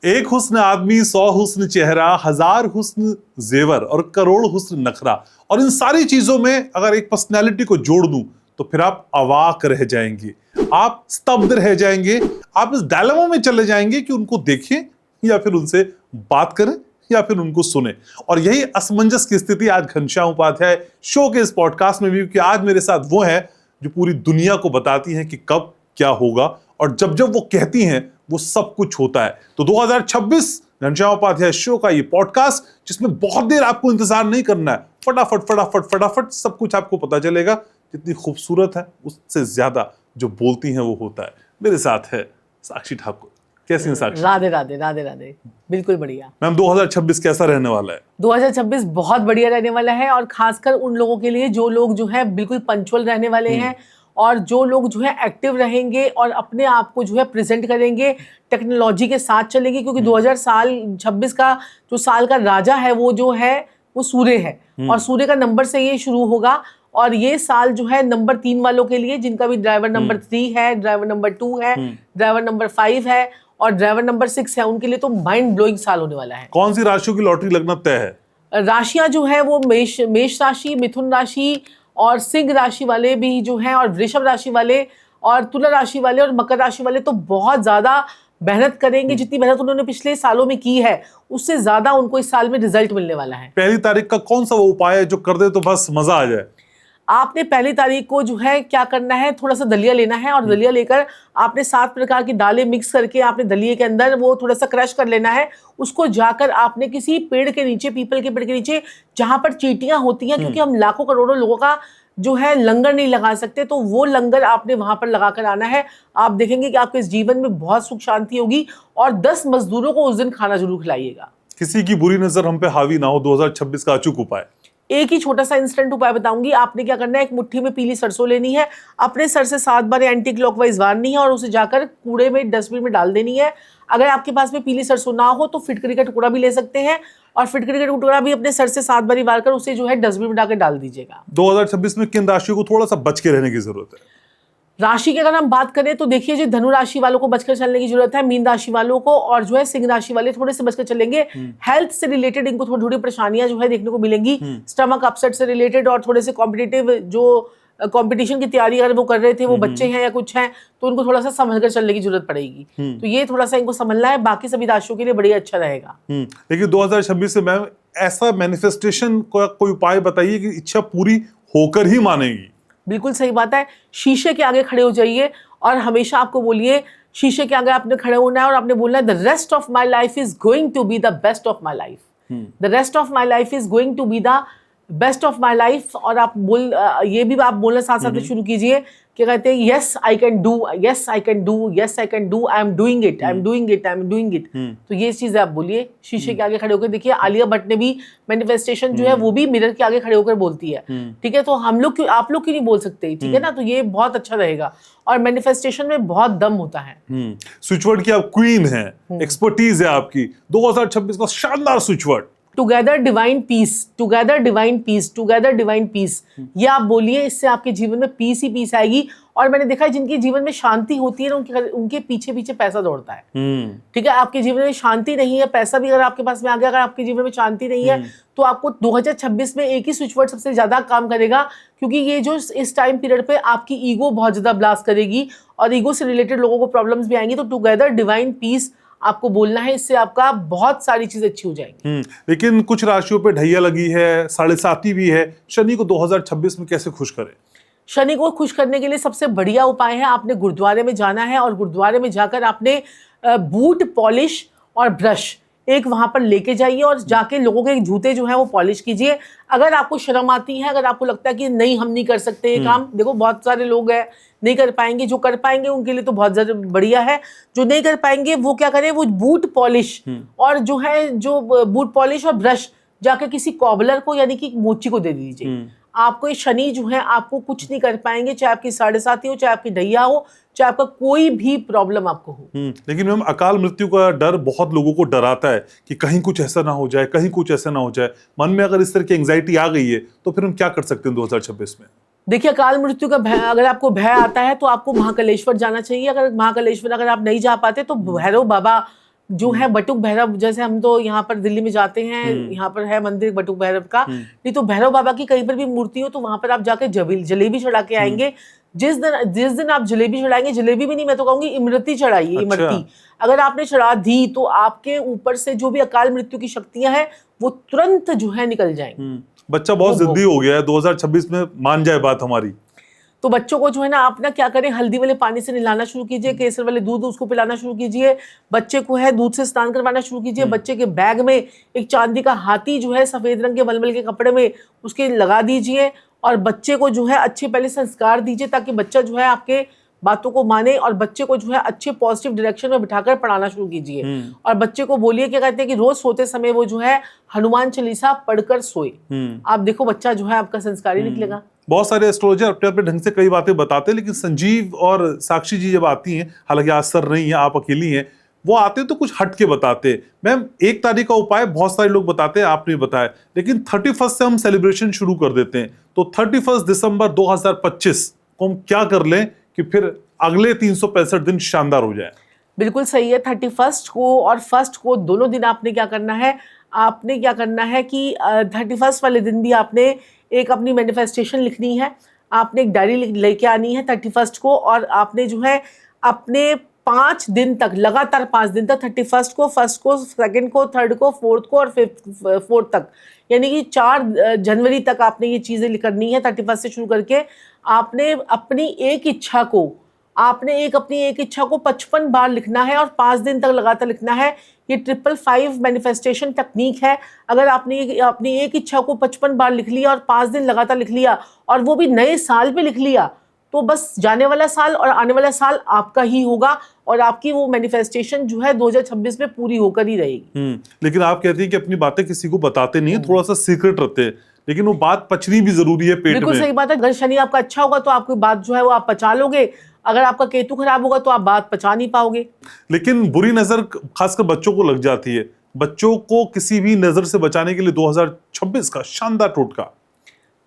एक हुस्न आदमी 100 हुस्न चेहरा, 1000 हुस्न जेवर और करोड़ हुस्न नखरा। और इन सारी चीजों में अगर एक पर्सनैलिटी को जोड़ दूं तो फिर आप अवाक रह जाएंगे, आप स्तब्ध रह जाएंगे, आप इस डायलेमा में चले जाएंगे कि उनको देखें या फिर उनसे बात करें या फिर उनको सुने। और यही असमंजस की स्थिति आज घनश्याम उपाध्याय शो के इस पॉडकास्ट में भी, कि आज मेरे साथ वो है जो पूरी दुनिया को बताती हैं कि कब क्या होगा, और जब जब वो कहती हैं वो सब कुछ होता है। तो 2026 घनश्याम उपाध्याय शो का ये पॉडकास्ट, जिसमें बहुत देर आपको इंतजार नहीं करना है, फटाफट फटाफट फटाफट सब कुछ आपको पता चलेगा। जितनी खूबसूरत है उससे ज्यादा जो बोलती हैं वो होता है। मेरे साथ है साक्षी ठाकुर। कैसी हैं साक्षी? राधे राधे राधे राधे। बिल्कुल बढ़िया मैम, 2026 कैसा रहने वाला है? 2026 बहुत बढ़िया रहने वाला है, और खासकर उन लोगों के लिए जो लोग जो है बिल्कुल पंचुअल रहने वाले हैं, और जो लोग जो है एक्टिव रहेंगे और अपने आप को जो है प्रेजेंट करेंगे, टेक्नोलॉजी के साथ चलेंगे। क्योंकि 2026 का जो साल का राजा है वो जो है वो सूर्य है, और सूर्य का नंबर से ये शुरू होगा। और ये साल जो है नंबर 3 वालों के लिए, जिनका भी ड्राइवर नंबर 3 है, ड्राइवर नंबर 2 है, ड्राइवर नंबर 5 है और ड्राइवर नंबर 6 है, उनके लिए तो माइंड ब्लोइंग साल होने वाला है। कौन सी राशियों की लॉटरी लगना तय है? राशियां जो है वो मेष राशि, मिथुन राशि और सिंह राशि वाले भी जो हैं, और वृषभ राशि वाले और तुला राशि वाले और मकर राशि वाले तो बहुत ज्यादा मेहनत करेंगे। जितनी मेहनत उन्होंने पिछले सालों में की है उससे ज्यादा उनको इस साल में रिजल्ट मिलने वाला है। पहली तारीख का कौन सा वो उपाय है जो कर दे तो बस मजा आ जाए? आपने पहली तारीख को जो है क्या करना है, थोड़ा सा दलिया लेना है, और दलिया लेकर आपने 7 प्रकार की दालें मिक्स करके आपने दलिये के अंदर वो थोड़ा सा क्रश कर लेना है। उसको जाकर आपने किसी पेड़ के नीचे, पीपल के पेड़ के नीचे, जहां पर चींटियां होती हैं, क्योंकि हम लाखों करोड़ों लोगों का जो है लंगर नहीं लगा सकते, तो वो लंगर आपने वहां पर लगा कर आना है। आप देखेंगे कि आपके इस जीवन में बहुत सुख शांति होगी। और 10 मजदूरों को उस दिन खाना जरूर खिलाइएगा। किसी की बुरी नजर हम पे हावी ना हो, 2026 का अचूक उपाय? एक ही छोटा सा इंस्टेंट उपाय बताऊंगी। आपने क्या करना है, एक मुट्ठी में पीली सरसों लेनी है, अपने सर से 7 बार एंटी क्लॉकवाइज वारनी है, और उसे जाकर कूड़े में, डस्टबिन में डाल देनी है। अगर आपके पास में पीली सरसों ना हो तो फिटकरी का टुकड़ा भी ले सकते हैं, और फिटकरी का टुकड़ा भी अपने सर से 7 बार वार कर उसे जो है डस्टबिन में डाकर डाल दीजिएगा। 2026 में किन राशियों को थोड़ा सा बच के रहने की जरूरत है? राशि की अगर हम बात करें तो देखिए, जो धनु राशि वालों को बचकर चलने की जरूरत है, मीन राशि वालों को, और जो है सिंह राशि वाले थोड़े से बचकर चलेंगे। हेल्थ से रिलेटेड इनको थोड़ी थोड़ी परेशानियां जो है देखने को मिलेंगी। स्टमक अपसेट से रिलेटेड, और थोड़े से कॉम्पिटिटिव जो कंपटीशन की तैयारी अगर वो कर रहे थे, वो बच्चे हैं या कुछ हैं, तो उनको थोड़ा सा संभल कर चलने की जरूरत पड़ेगी। तो ये थोड़ा सा इनको संभलना है। बाकी सभी राशियों के लिए बढ़िया अच्छा रहेगा। लेकिन 2026 से मैम ऐसा मैनिफेस्टेशन का कोई उपाय बताइए कि इच्छा पूरी होकर ही मानेगी। बिल्कुल सही बात है। शीशे के आगे खड़े हो जाइए और हमेशा आपको बोलिए, शीशे के आगे आपने खड़े होना है और आपने बोलना है, the rest of my life is going to be the best of my life. The rest of my life is going to be the best of my life. और आप ये भी आप बोलना साथ साथ शुरू कीजिए, क्या कहते हैं, yes I can do, yes I can do, yes I can do, I am doing it, I am doing it, I am doing it. तो ये चीज आप बोलिए शीशे के आगे खड़े होकर। देखिए, आलिया भट्ट ने भी मैनिफेस्टेशन जो है वो भी मिरर के आगे खड़े होकर बोलती है। ठीक है, तो हम लोग क्यों, आप लोग क्यों नहीं बोल सकते? ठीक है ना, तो ये बहुत अच्छा रहेगा। और मैनिफेस्टेशन में बहुत दम होता है। स्विच वर्ड की आप क्वीन है, एक्सपर्टीज है आपकी। 2026 का शानदार switch word, together divine peace, together divine peace, together divine peace. ये आप बोलिए, इससे आपके जीवन में पीस ही पीस आएगी। और मैंने देखा है, जिनके जीवन में शांति होती है ना, उनके पीछे पीछे पैसा दौड़ता है। ठीक है, आपके जीवन में शांति नहीं है, पैसा भी अगर आपके पास में आ गया, अगर आपके जीवन में शांति नहीं है, तो आपको 2026 में एक ही स्विच वर्ड सबसे ज्यादा काम करेगा। क्योंकि ये जो इस टाइम पीरियड पे आपकी ईगो बहुत ज्यादा ब्लास्ट करेगी, और ईगो से रिलेटेड लोगों को प्रॉब्लम्स भी आएंगी। तो टुगेदर डिवाइन पीस आपको बोलना है, इससे आपका बहुत सारी चीजें अच्छी हो जाएंगी। लेकिन कुछ राशियों पे ढैया लगी है, 7.5 भी है। शनि को 2026 में कैसे खुश करें? शनि को खुश करने के लिए सबसे बढ़िया उपाय है, आपने गुरुद्वारे में जाना है, और गुरुद्वारे में जाकर आपने बूट पॉलिश और ब्रश एक वहां पर लेके जाइए, और जाके लोगों के जूते जो है वो पॉलिश कीजिए। अगर आपको शर्म आती है, अगर आपको लगता है कि नहीं हम नहीं कर सकते ये काम, देखो बहुत सारे लोग हैं नहीं कर पाएंगे, जो कर पाएंगे उनके लिए तो बहुत ज्यादा बढ़िया है। जो नहीं कर पाएंगे वो क्या करें, वो बूट पॉलिश और जो है जो बूट पॉलिश और ब्रश जाकर किसी कॉबलर को, यानी कि मोची को दे दीजिए। आपको ये शनि जो है आपको कुछ नहीं कर पाएंगे, चाहे आपकी 7.5 हो, चाहे आपकी ढैया हो, चाहे आपका कोई भी प्रॉब्लम आपको हो। लेकिन मैम, अकाल मृत्यु का डर बहुत लोगों को डराता है कि कहीं कुछ ऐसा ना हो जाए, कहीं कुछ ऐसा ना हो जाए। मन में अगर इस तरह की एंग्जाइटी आ गई है तो फिर हम क्या कर सकते हैं 2026 में? देखिए, अकाल मृत्यु का भय, अगर आपको भय आता है तो आपको महाकालेश्वर जाना चाहिए। अगर महाकालेश्वर अगर आप नहीं जा पाते तो भैरव बाबा जो है बटुक भैरव, जैसे हम तो यहाँ पर दिल्ली में जाते हैं, यहाँ पर है मंदिर बटुक भैरव का, नहीं तो भैरव बाबा की कहीं पर भी मूर्ति हो तो वहां पर आप जाके जलेबी चढ़ा के आएंगे। जिस दिन आप जलेबी चढ़ाएंगे, जलेबी भी नहीं, मैं तो कहूंगी इमरती चढ़ाइए। अच्छा। इमरती अगर आपने चढ़ा दी तो आपके ऊपर से जो भी अकाल मृत्यु की शक्तियां हैं वो तुरंत जो है निकल जाएंगी। बच्चा बहुत जिद्दी हो गया है, 2026 में मान जाए बात हमारी। तो बच्चों को जो है ना आप ना क्या करें, हल्दी वाले पानी से नहलाना शुरू कीजिए, केसर वाले दूध उसको पिलाना शुरू कीजिए, बच्चे को है दूध से स्नान करवाना शुरू कीजिए। बच्चे के बैग में एक चांदी का हाथी जो है सफेद रंग के मलमल के कपड़े में उसके लगा दीजिए, और बच्चे को जो है अच्छे पहले संस्कार दीजिए ताकि बच्चा जो है आपके बातों को माने, और बच्चे को जो है अच्छे पॉजिटिव डायरेक्शन में बिठाकर पढ़ाना शुरू कीजिए। और बच्चे को बोलिए, क्या कहते हैं कि रोज सोते समय वो जो है हनुमान चालीसा पढ़कर सोए। आप देखो बच्चा जो है आपका संस्कारी निकलेगा। बहुत सारे एस्ट्रोलॉजर अपने अपने ढंग से कई बातें बताते हैं, लेकिन संजीव और साक्षी जी जब आती हैं, हालांकि आज सर नहीं है, आप अकेली हैं, वो आते तो कुछ हट के बताते हैं। मैम 1 तारीख का उपाय बहुत सारे लोग बताते हैं, आपने बताया, लेकिन 31 से हम सेलिब्रेशन शुरू कर देते हैं। तो 31 दिसंबर 2025 को हम क्या कर लें कि फिर अगले 365 दिन शानदार हो जाए? बिल्कुल सही है। 31 को और 1 को दोनों दिन आपने क्या करना है, आपने क्या करना है कि 31 वाले दिन भी आपने एक अपनी मैनिफेस्टेशन लिखनी है, आपने एक डायरी लेके आनी है 31 को, और आपने जो है अपने 5 दिन तक, लगातार 5 दिन तक, 31 को, 1 को, 2 को, 3 को, 4 को और 4 तक, यानी कि 4 जनवरी तक आपने ये चीज़ें करनी है। 31 से शुरू करके आपने अपनी एक इच्छा को, अपनी एक इच्छा को 55 बार लिखना है और 5 दिन तक लगातार लिखना है। ये 555 मैनिफेस्टेशन टेक्निक है। अगर आपने अपनी एक इच्छा को 55 बार लिख लिया और 5 दिन लगातार लिख लिया, और वो भी नए साल पे लिख लिया, तो बस जाने वाला साल और आने वाला साल आपका ही होगा, और आपकी वो मैनिफेस्टेशन जो है 2026 में पूरी होकर ही रहेगी। लेकिन आप कहती हैं कि अपनी बातें किसी को बताते नहीं है, थोड़ा सा सीक्रेट रखते हैं, लेकिन वो बात पचनी भी जरूरी है पेट में। बिल्कुल सही बात है। अगर शनि आपका अच्छा होगा तो आपकी बात जो है वो आप पचा लोगे, अगर आपका केतु खराब होगा तो आप बात पचा नहीं पाओगे। लेकिन बुरी नजर खासकर बच्चों को लग जाती है। बच्चों को किसी भी नजर से बचाने के लिए 2026 का शानदार टोटका।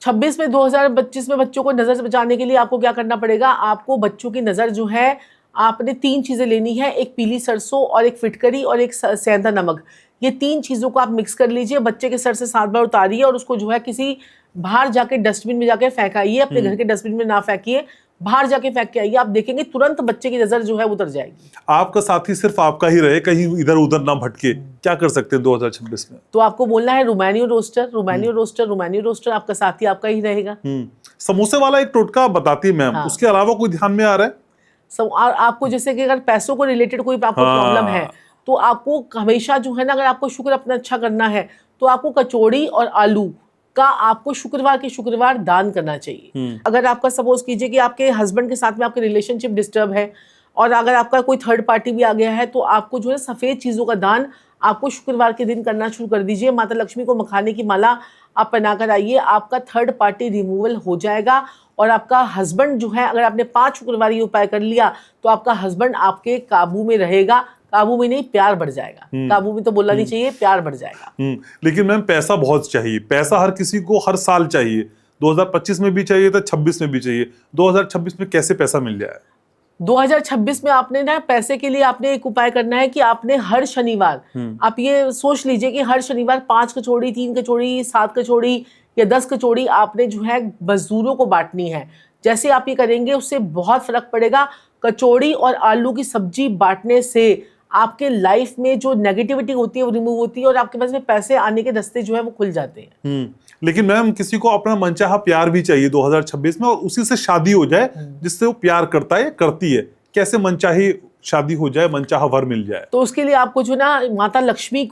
26 में 2025 में बच्चों को नजर से बचाने के लिए आपको क्या करना पड़ेगा, आपको बच्चों की नजर जो है, आपने 3 चीजें लेनी है, एक पीली सरसों और एक फिटकरी और एक सेंधा नमक। ये 3 चीजों को आप मिक्स कर लीजिए, बच्चे के सर से 7 बार उतारिए और उसको जो है किसी बाहर जाके डस्टबिन में जाके फेंकाइए, अपने घर के डस्टबिन में ना फेंकिए, बाहर जाके फेंक के आइए। आप देखेंगे तुरंत बच्चे की नजर जो है उतर जाएगी। आपका साथी सिर्फ आपका ही रहे, कहीं इधर उधर ना भटके, क्या कर सकते हैं 2026 में? तो आपको बोलना है रोमानियो रोस्टर, रोमानियो रोस्टर, रोमानियो रोस्टर, आपका साथी आपका ही रहेगा। समोसे वाला एक टोटका बताती है मैम, उसके अलावा कोई ध्यान में आ रहा है? आपको जैसे कि अगर पैसों को रिलेटेड कोई आपको प्रॉब्लम है तो आपको हमेशा जो है ना, अगर आपको शुक्र अपना अच्छा करना है तो आपको कचौड़ी और आलू का आपको शुक्रवार दान करना चाहिए। अगर आपका सपोज कीजिए कि आपके हस्बैंड के साथ में आपके रिलेशनशिप डिस्टर्ब है, और अगर आपका कोई थर्ड पार्टी भी आ गया है, तो आपको जो है सफ़ेद चीज़ों का दान आपको शुक्रवार के दिन करना शुरू कर दीजिए। माता लक्ष्मी को मखाने की माला आप पहना कर आइए, आपका थर्ड पार्टी रिमूवल हो जाएगा। और आपका हस्बैंड जो है, अगर आपने 5 शुक्रवार ये उपाय कर लिया तो आपका हस्बैंड आपके काबू में रहेगा। काबू में नहीं, प्यार बढ़ जाएगा। काबू में तो बोलना नहीं चाहिए, प्यार बढ़ जाएगा। लेकिन मैम पैसा बहुत चाहिए, पैसा हर किसी को हर साल चाहिए। 2025 में भी चाहिए था, 26 में भी चाहिए। 2026 में कैसे पैसा मिल जाए? 2026 में आपने ना पैसे के लिए आपने एक उपाय करना है कि आपने हर शनिवार, आप ये सोच लीजिए कि हर शनिवार 5 कचौड़ी, 3 कचौड़ी, 7 कचौड़ी या 10 कचौड़ी आपने जो है मजदूरों को बांटनी है। जैसे आप ये करेंगे उससे बहुत फर्क पड़ेगा। कचौड़ी और आलू की सब्जी बांटने से आपके लाइफ में जो नेगेटिविटी होती है वो रिमूव होती है, और आपके पास में पैसे आने के रास्ते जो है वो खुल जाते हैं। लेकिन मैम किसी को अपना मनचाहा प्यार भी चाहिए 2026 में, और उसी से शादी हो जाए जिससे वो प्यार करता है या करती है। कैसे मनचाही शादी हो जाए, मनचाहा वर मिल जाए? तो उसके लिए आपको जो ना माता लक्ष्मी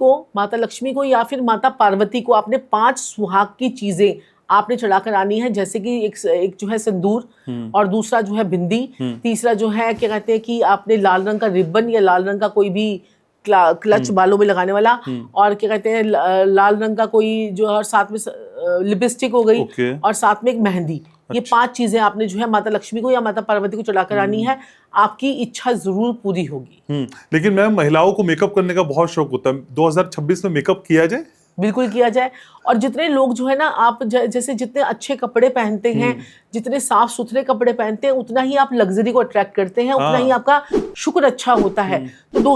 को या फिर माता पार्वती को आपने 5 सुहाग की चीजें आपने चढ़ाकर आनी है। जैसे कि एक जो है सिंदूर, और दूसरा जो है बिंदी, तीसरा जो है क्या कहते हैं कि आपने लाल रंग का रिबन या लाल रंग का कोई भी क्लच बालों में लगाने वाला, और क्या कहते हैं लाल रंग का कोई जो, और साथ में लिपस्टिक हो गई, और साथ में एक मेहंदी। ये 5 चीजें आपने जो है माता लक्ष्मी को या माता पार्वती को चढ़ाकर आनी है। आपकी इच्छा जरूर पूरी होगी। लेकिन मैम महिलाओं को मेकअप करने का बहुत शौक होता है, 2026 में मेकअप किया जाए? बिल्कुल किया जाए। और जितने लोग जो है ना, आप जैसे जितने अच्छे कपड़े पहनते हैं, जितने साफ सुथरे कपड़े पहनते हैं, उतना ही आप लग्जरी को अट्रैक्ट करते हैं, उतना ही आपका शुक्र अच्छा होता है। तो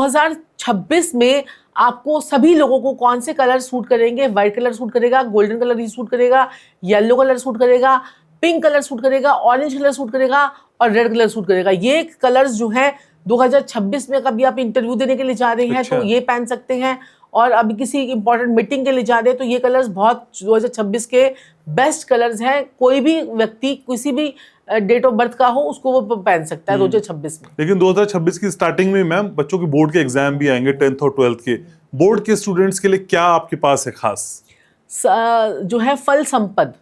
2026 में आपको सभी लोगों को कौन से कलर सूट करेंगे। वाइट कलर सूट करेगा, गोल्डन कलर ही सूट करेगा, येलो कलर सूट करेगा, पिंक कलर सूट करेगा, ऑरेंज कलर सूट करेगा और रेड कलर सूट करेगा। ये कलर्स जो हैं 2026 में कभी आप इंटरव्यू देने के लिए जा रहे हैं अच्छा। तो ये पहन सकते हैं, और अभी किसी इंपॉर्टेंट मीटिंग के लिए जा रहे हैं तो ये कलर्स बहुत 2026 के बेस्ट कलर्स हैं। कोई भी व्यक्ति किसी भी डेट ऑफ बर्थ का हो उसको वो पहन सकता है 2026 में। लेकिन 2026 की स्टार्टिंग में मैम बच्चों के बोर्ड के एग्जाम भी आएंगे, 10th और 12th के। बोर्ड के स्टूडेंट्स के लिए क्या आपके पास है खास? जो है फल संपद,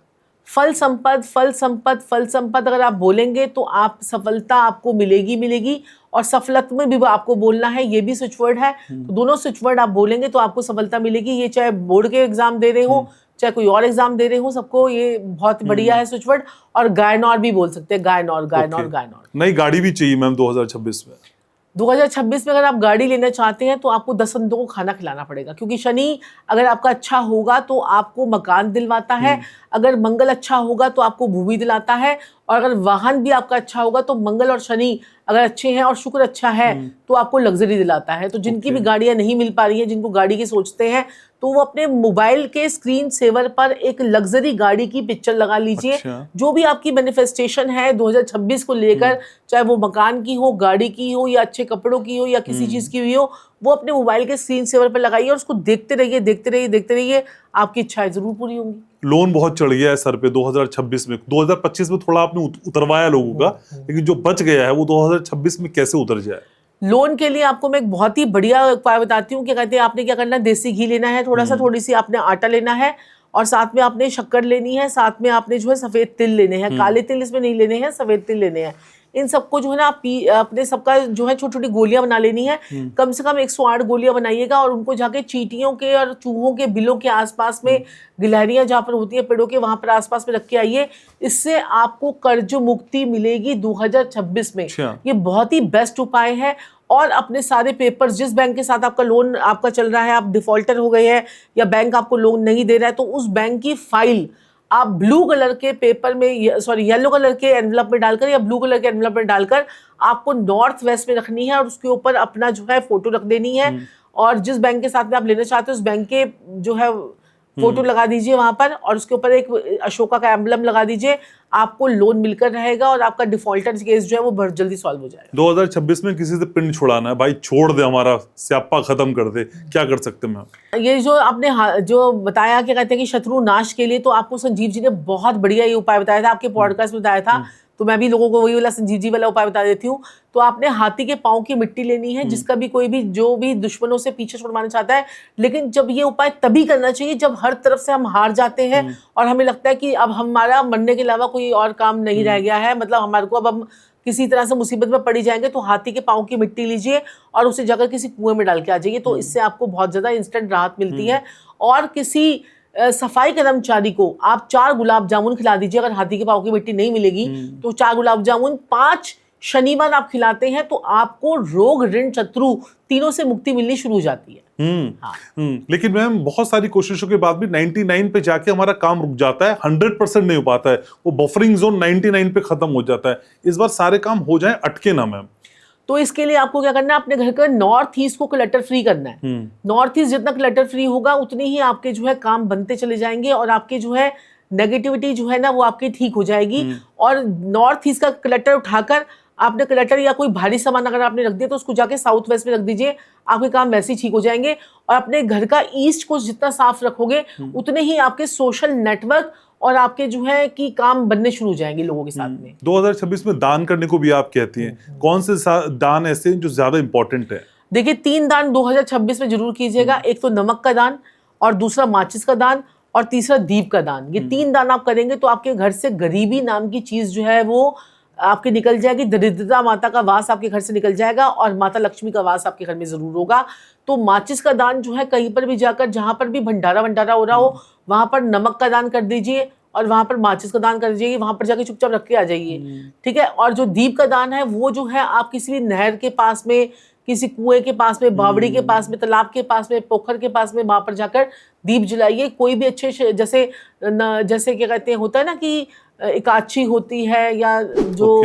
फल संपद, फल संपद, फल संपद अगर आप बोलेंगे तो आप सफलता आपको मिलेगी मिलेगी, और सफलता में भी आपको बोलना है, ये भी स्विच वर्ड है। तो दोनों स्विच वर्ड आप बोलेंगे तो आपको सफलता मिलेगी। ये चाहे बोर्ड के एग्जाम दे रहे हो चाहे कोई और एग्जाम दे रहे हो, सबको ये बहुत बढ़िया है स्विच वर्ड। और गायनौर भी बोल सकते हैं, गायनौर गायनौर गायनौर। नई गाड़ी भी चाहिए मैम 2026 में। 2026 में अगर आप गाड़ी लेना चाहते हैं तो आपको 10 अंधों को खाना खिलाना पड़ेगा, क्योंकि शनि अगर आपका अच्छा होगा तो आपको मकान दिलवाता है, अगर मंगल अच्छा होगा तो आपको भूमि दिलाता है, और अगर वाहन भी आपका अच्छा होगा तो मंगल और शनि अगर अच्छे हैं और शुक्र अच्छा है तो आपको लग्जरी दिलाता है। तो जिनकी भी गाड़ियां नहीं मिल पा रही हैं, जिनको गाड़ी की सोचते हैं, तो वो अपने मोबाइल के स्क्रीन सेवर पर एक लग्जरी गाड़ी की पिक्चर लगा लीजिए। अच्छा। जो भी आपकी मैनिफेस्टेशन है 2026 को लेकर, चाहे वो मकान की हो, गाड़ी की हो, या अच्छे कपड़ों की हो, या किसी चीज की हुई हो, वो अपने मोबाइल के स्क्रीन सेवर पर लगाइए और उसको देखते रहिए देखते रहिए देखते रहिए, आपकी इच्छाएं जरूर पूरी होंगी। लोन बहुत चढ़ गया है सर पे 2026 में। 2025 में थोड़ा आपने उतरवाया लोगों का, लेकिन जो बच गया है वो 2026 में कैसे उतर जाए? लोन के लिए आपको मैं एक बहुत ही बढ़िया उपाय बताती हूँ। क्या कहते हैं, आपने क्या करना है, देसी घी लेना है थोड़ा सा, थोड़ी सी आपने आटा लेना है, और साथ में आपने शक्कर लेनी है, साथ में आपने जो है सफेद तिल लेने हैं। काले तिल इसमें नहीं लेने हैं, सफेद तिल लेने हैं। इन सबको जो है ना आप अपने सबका जो है छोटी छोटी गोलियां बना लेनी है। कम से कम 108 गोलियां बनाइएगा, और उनको जाके चींटियों के और चूहों के बिलों के आसपास में, गिलहरियां जहाँ पर होती है पेड़ों के, वहां पर आसपास में रख के आइए। इससे आपको कर्ज मुक्ति मिलेगी 2026 में। अच्छा। ये बहुत ही बेस्ट उपाय है। और अपने सारे पेपर्स, जिस बैंक के साथ आपका लोन आपका चल रहा है, आप डिफॉल्टर हो गए हैं या बैंक आपको लोन नहीं दे रहा है, तो उस बैंक की फाइल आप ब्लू कलर के पेपर में, सॉरी येलो कलर के एनवलप में डालकर या ब्लू कलर के एनवलप में डालकर आपको नॉर्थ वेस्ट में रखनी है, और उसके ऊपर अपना जो है फोटो रख देनी है। और जिस बैंक के साथ में आप लेना चाहते हो उस बैंक के जो है फोटो लगा दीजिए वहां पर, और उसके ऊपर एक अशोका का एम्बलम लगा दीजिए। आपको लोन मिलकर रहेगा और आपका डिफॉल्टर केस जो है वो बहुत जल्दी सॉल्व हो जाएगा। 2026 में किसी से पिंड छुड़ाना है, भाई छोड़ दे, हमारा स्यापा खत्म कर दे, क्या कर सकते हैं मैम? ये जो आपने जो बताया, क्या कहते हैं कि शत्रु नाश के लिए, तो आपको संजीव जी ने बहुत बढ़िया ये उपाय बताया था, आपके पॉडकास्ट में बताया था। तो मैं भी लोगों को वही वाला संजीव जी वाला उपाय बता देती हूँ। तो आपने हाथी के पाँव की मिट्टी लेनी है, जिसका भी कोई भी जो भी दुश्मनों से पीछे छुड़वाना चाहता है। लेकिन जब ये उपाय तभी करना चाहिए जब हर तरफ से हम हार जाते हैं और हमें लगता है कि अब हमारा मरने के अलावा कोई और काम नहीं रह गया है, मतलब हमारे को अब हम किसी तरह से मुसीबत में पड़ी जाएंगे। तो हाथी के पाँव की मिट्टी लीजिए और उसे जाकर किसी कुएं में डाल के आ जाइए। तो इससे आपको बहुत ज़्यादा इंस्टेंट राहत मिलती है। और किसी सफाई कर्मचारी को आप 4 गुलाब जामुन खिला दीजिए। अगर हाथी के पाँव की मिट्टी नहीं मिलेगी तो 4 गुलाब जामुन 5 शनिवार आप खिलाते हैं, तो आपको रोग, ऋण, शत्रु तीनों से मुक्ति मिलनी शुरू हो जाती है। लेकिन मैम बहुत सारी कोशिशों के बाद भी 99 पे जाके हमारा काम रुक जाता है, 100% नहीं हो पाता है, वो बफरिंग जोन 99 पे खत्म हो जाता है। इस बार सारे काम हो जाएं, अटके ना मैम। तो इसके लिए आपको क्या करना है, अपने घर का नॉर्थ ईस्ट को क्लटर फ्री करना है। नॉर्थ ईस्ट जितना क्लटर फ्री होगा उतनी ही आपके जो है काम बनते चले जाएंगे, और आपके जो है नेगेटिविटी जो है ना वो आपकी ठीक हो जाएगी। और नॉर्थ ईस्ट का क्लटर उठाकर आपने क्लटर या कोई भारी सामान अगर आपने रख दिया तो उसको जाके साउथ वेस्ट में रख दीजिए, आपके काम वैसे ही ठीक हो जाएंगे। और अपने घर का ईस्ट को जितना साफ रखोगे उतने ही आपके सोशल नेटवर्क और आपके जो है कि काम बनने शुरू हो जाएंगे लोगों के साथ में। 2026 में दान करने को भी आप कहती हैं, कौन से दान ऐसे हैं जो ज्यादा इंपॉर्टेंट है? देखिए 3 दान 2026 में जरूर कीजिएगा। एक तो नमक का दान, और दूसरा माचिस का दान, और तीसरा दीप का दान। ये 3 दान आप करेंगे तो आपके घर से गरीबी नाम की चीज जो है वो आपकी निकल जाएगी। दरिद्रता माता का वास आपके घर से निकल जाएगा, और माता लक्ष्मी का वास आपके घर में जरूर होगा। तो माचिस का दान जो है कहीं पर भी जाकर, जहां पर भी भंडारा हो रहा हो, वहां पर नमक का दान कर दीजिए और वहां पर माचिस का दान कर दीजिए। वहां पर जाके चुपचाप रख के आ जाइए, ठीक है। और जो दीप का दान है वो जो है आप किसी भी नहर के पास में, किसी कुएं के पास में, बावड़ी के पास में, तालाब के पास में, पोखर के पास में, वहां पर जाकर दीप जलाइए। कोई भी अच्छे जैसे क्या कहते हैं, होता है ना कि एकादशी होती है या जो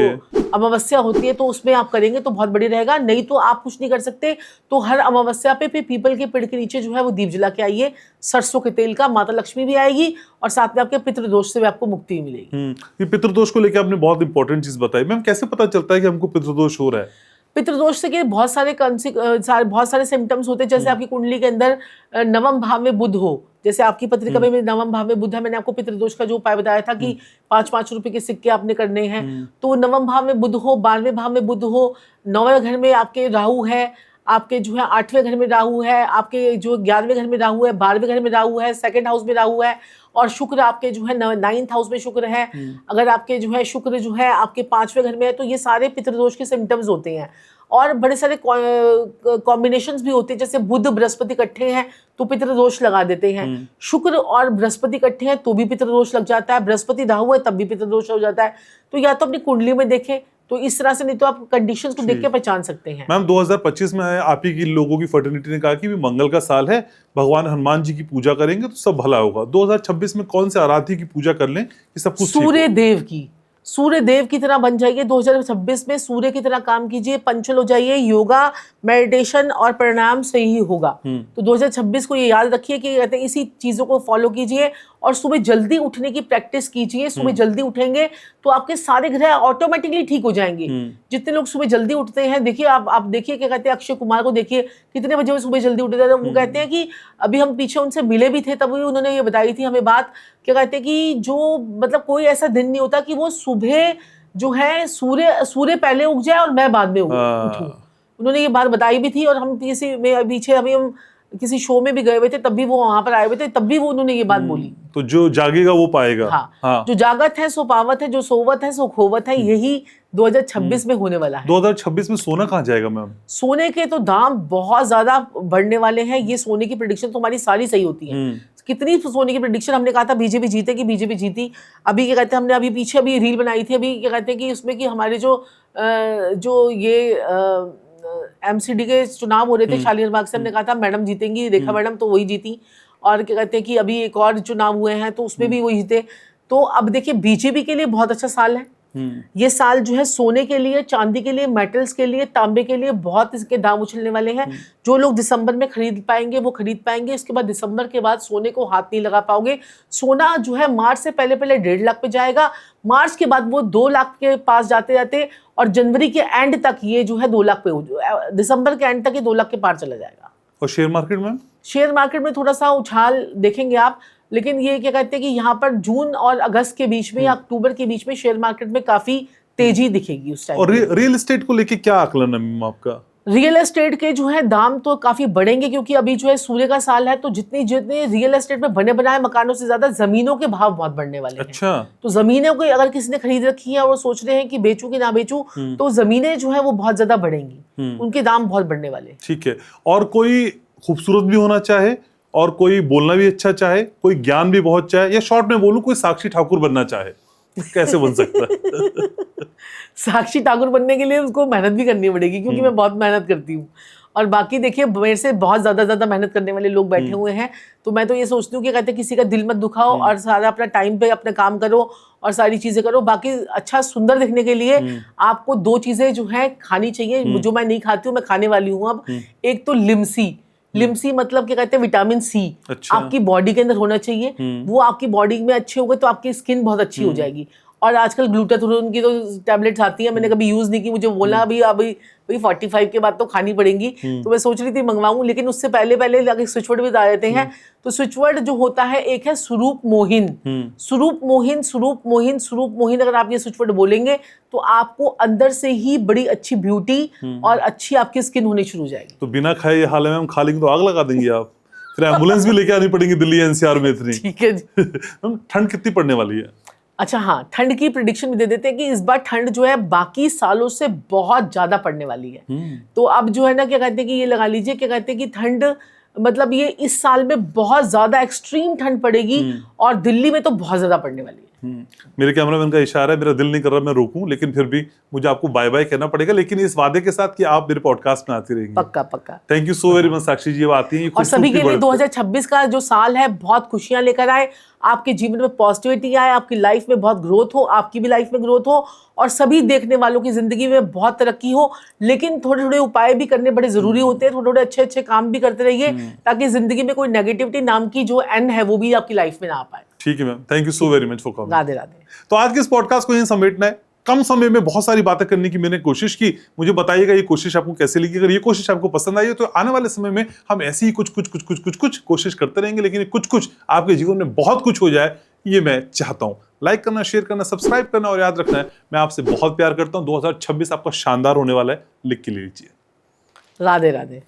अमावस्या होती है तो उसमें आप करेंगे तो बहुत बढ़िया रहेगा। नहीं तो आप कुछ नहीं कर सकते तो हर अमावस्या पे पीपल के पेड़ के नीचे जो है वो दीप जला के आइए, सरसों के तेल का। माता लक्ष्मी भी आएगी और साथ में आपके पितृदोष से भी आपको मुक्ति मिलेगी। ये पितृदोष को लेकर आपने बहुत इंपॉर्टेंट चीज बताई। मैम कैसे पता चलता है कि हमको पितृदोष हो रहा है? पितृदोष से के बहुत सारे सिम्टम्स होते हैं। जैसे आपकी कुंडली के अंदर नवम भाव में बुध हो, जैसे आपकी पत्रिका में नवम भाव में बुध है। मैंने आपको पितृदोष का जो उपाय बताया था कि 5-5 रुपए के सिक्के आपने करने हैं, तो नवम भाव में बुध हो, 12वें भाव में बुध हो, 9वें घर में आपके राहु है, आपके जो है 8वें घर में राहु है, आपके जो 11वें घर में राहु है, 12वें घर में राहु है, सेकंड हाउस में राहु है, और शुक्र आपके जो है 9th हाउस में शुक्र है। अगर आपके जो है शुक्र जो है आपके 5वें घर में है तो ये सारे पितृदोष के सिम्टम्स होते हैं। और बड़े सारे कॉम्बिनेशंस भी होते हैं, जैसे बुध बृहस्पति इकट्ठे हैं तो पितृदोष लगा देते हैं, शुक्र और बृहस्पति इकट्ठे हैं तो भी पितृदोष लग जाता है, बृहस्पति राहु है तब भी पितृदोष हो जाता है। तो या तो अपनी कुंडली में देखें तो इस तरह से, नहीं तो आप कंडीशंस को देख के पहचान सकते हैं। मैम 2025 में आप ही की लोगों की फर्टिलिटी ने कहा कि भी मंगल का साल है, भगवान हनुमान जी की पूजा करेंगे तो सब भला होगा। 2026 में कौन से आराध्य की पूजा कर लें कि सब कुछ? सूर्य देव की, सूर्य देव की तरह बन जाइए 2026 में, सूर्य की तरह काम कीजिए, पंचल हो जाइए, योगा मेडिटेशन और प्राणायाम से ही होगा। तो 2026 को ये याद रखिए कि कहते हैं इसी चीजों को फॉलो कीजिए और सुबह जल्दी उठने की प्रैक्टिस कीजिए। सुबह जल्दी उठेंगे तो आपके सारे ग्रह ऑटोमेटिकली ठीक हो जाएंगे। जितने लोग सुबह जल्दी उठते हैं, देखिए आप देखिए क्या कहते हैं, अक्षय कुमार को देखिए कितने बजे वो सुबह जल्दी उठते थे। वो कहते हैं कि अभी हम पीछे उनसे मिले भी थे तब भी उन्होंने ये बताई थी हमें बात, क्या कहते हैं कि जो मतलब कोई ऐसा दिन नहीं होता कि वो सुबह जो है सूर्य पहले उग जाए और मैं बाद में उठूं। उन्होंने ये बात बताई भी थी और हम किसी में पीछे अभी हम किसी शो में भी गए हुए थे, तब भी वो वहां पर आए हुए थे, तब भी वो उन्होंने ये बात बोली। तो जो जागेगा वो पाएगा। हाँ। जो जागत है सो पावत है, जो सोवत है सो खोवत है। यही 2026 में होने वाला है। 2026 में सोना कहाँ जाएगा मैम? सोने के तो दाम बहुत ज्यादा बढ़ने वाले हैं। ये सोने की प्रेडिक्शन तो हमारी सारी सही होती है। कितनी सोने की प्रेडिक्शन, हमने कहा था बीजेपी जीतेगी, बीजेपी जीती। अभी क्या कहते हैं, हमने अभी पीछे अभी रील बनाई थी, अभी क्या कहते हैं कि उसमें कि हमारे जो ये एमसीडी के चुनाव हो रहे थे शालीनर बाग से, हमने कहा था मैडम जीतेंगी, रेखा मैडम, तो वही जीती। और क्या कहते हैं कि अभी एक और चुनाव हुए हैं तो उसमें भी वही जीते। तो अब देखिए बीजेपी के लिए बहुत अच्छा साल है ये साल जो है, सोने के लिए, चांदी के लिए, मेटल्स के लिए, तांबे के लिए बहुत इसके दाम उछलने वाले हैं। जो लोग दिसंबर में खरीद पाएंगे वो खरीद पाएंगे। इसके बाद दिसंबर के बाद सोने को हाथ नहीं लगा पाओगे। सोना जो है मार्च से पहले 1.5 लाख पे जाएगा, मार्च के बाद वो 2 लाख के पास जाते जाते और जनवरी के एंड तक ये जो है 2 लाख पे, दिसंबर के एंड तक ये 2 लाख के पार चला जाएगा। और शेयर मार्केट में? शेयर मार्केट में थोड़ा सा उछाल देखेंगे आप, लेकिन ये क्या कहते हैं कि यहाँ पर जून और अगस्त के बीच में या अक्टूबर के बीच में शेयर मार्केट में काफी तेजी दिखेगी उस टाइम। और रियल एस्टेट को लेके क्या आकलन है मैम आपका? रियल एस्टेट के जो है दाम तो काफी बढ़ेंगे, क्योंकि अभी जो है सूर्य का साल है, तो जितने रियल एस्टेट में बने बनाए मकानों से ज्यादा जमीनों के भाव बहुत बढ़ने वाले हैं। अच्छा। तो जमीनों को अगर किसी ने खरीद रखी है और वो सोच रहे हैं कि बेचूं कि ना बेचूं, तो जमीनें जो है वो बहुत ज्यादा बढ़ेंगी, उनके दाम बहुत बढ़ने वाले। ठीक है। और कोई खूबसूरत भी होना चाहे और कोई बोलना भी अच्छा चाहे, कोई ज्ञान भी बहुत चाहे, या शॉर्ट में बोलूं कोई साक्षी ठाकुर बनना चाहे, कैसे बन सकता है? साक्षी ठाकुर बनने के लिए उसको मेहनत भी करनी पड़ेगी, क्योंकि मैं बहुत मेहनत करती हूँ। और बाकी देखिए मेरे से बहुत ज्यादा मेहनत करने वाले लोग बैठे हुए हैं। तो मैं तो ये सोचती हूँ कि कहते हैं किसी का दिल मत दुखाओ और सारा अपना टाइम पे अपना काम करो और सारी चीजें करो। बाकी अच्छा सुंदर दिखने के लिए आपको 2 चीजें जो है खानी चाहिए, जो मैं नहीं खाती हूँ, मैं खाने वाली हूँ अब। एक तो लिम्सी मतलब क्या कहते हैं विटामिन सी। अच्छा। आपकी बॉडी के अंदर होना चाहिए। वो आपकी बॉडी में अच्छे होंगे तो आपकी स्किन बहुत अच्छी हो जाएगी। और आजकल ग्लूटाथोन की तो टैबलेट्स आती है, मैंने कभी यूज नहीं की, मुझे बोला अभी 45 के बाद तो खानी पड़ेंगी। तो मैं सोच रही थी मंगवाऊं, लेकिन उससे पहले स्विच वर्ड भी बता देते हैं। तो स्विच वर्ड जो होता है, एक है स्वरूप मोहिन। स्वरूप मोहिन अगर आप ये स्विच वर्ड बोलेंगे तो आपको अंदर से ही बड़ी अच्छी ब्यूटी और अच्छी आपकी स्किन होनी शुरू हो जाएगी। तो बिना खाए हाल में हम खा लेंगे तो आग लगा देंगे आप, फिर एम्बुलेंस भी लेके आनी पड़ेगी दिल्ली एनसीआर में इतनी। ठीक है जी। ठंड कितनी पड़ने वाली है? अच्छा हाँ, ठंड की प्रेडिक्शन भी दे देते हैं कि इस बार ठंड जो है बाकी सालों से बहुत ज्यादा पड़ने वाली है। तो अब जो है ना, क्या कहते हैं कि ये लगा लीजिए, क्या कहते हैं कि ठंड मतलब ये इस साल में बहुत ज्यादा एक्सट्रीम ठंड पड़ेगी और दिल्ली में तो बहुत ज्यादा पड़ने वाली है। मेरे कैमरामैन का इशारा है, मेरा दिल नहीं कर रहा मैं रोकूं, लेकिन फिर भी मुझे आपको बाय बाय कहना पड़ेगा, लेकिन इस वादे के साथ कि आप मेरे पॉडकास्ट में आती रहेंगी। पक्का पक्का। Thank you so very much Sakshi ji, अब आती हैं और सभी के लिए 2026 का जो साल है बहुत खुशियां लेकर आए, आपके जीवन में पॉजिटिविटी आए, आपकी लाइफ में बहुत ग्रोथ हो, आपकी भी लाइफ में ग्रोथ हो, और सभी देखने वालों की जिंदगी में बहुत तरक्की हो। लेकिन थोड़े थोड़े उपाय भी करने बड़े जरूरी होते हैं, थोड़े थोड़े अच्छे अच्छे काम भी करते रहिए, ताकि जिंदगी में कोई नेगेटिविटी नाम की जो एंड है वो भी आपकी लाइफ में ना आ पाए। ठीक है ma'am, thank you so very much for coming. Radhe Radhe. तो आज के इस पॉडकास्ट को यहीं समेटना है। कम समय में बहुत सारी बातें करने की मैंने कोशिश की। मुझे बताइएगा ये कोशिश आपको कैसे लगी। अगर ये कोशिश आपको पसंद आई है तो आने वाले समय में हम ऐसी ही कुछ कोशिश करते रहेंगे, लेकिन कुछ आपके जीवन में बहुत कुछ हो जाए, ये मैं चाहता हूं। लाइक करना, शेयर करना, सब्सक्राइब करना, और याद रखना है मैं आपसे बहुत प्यार करता हूं। 2026 आपका शानदार होने वाला है, लिख के ले लीजिए। राधे राधे।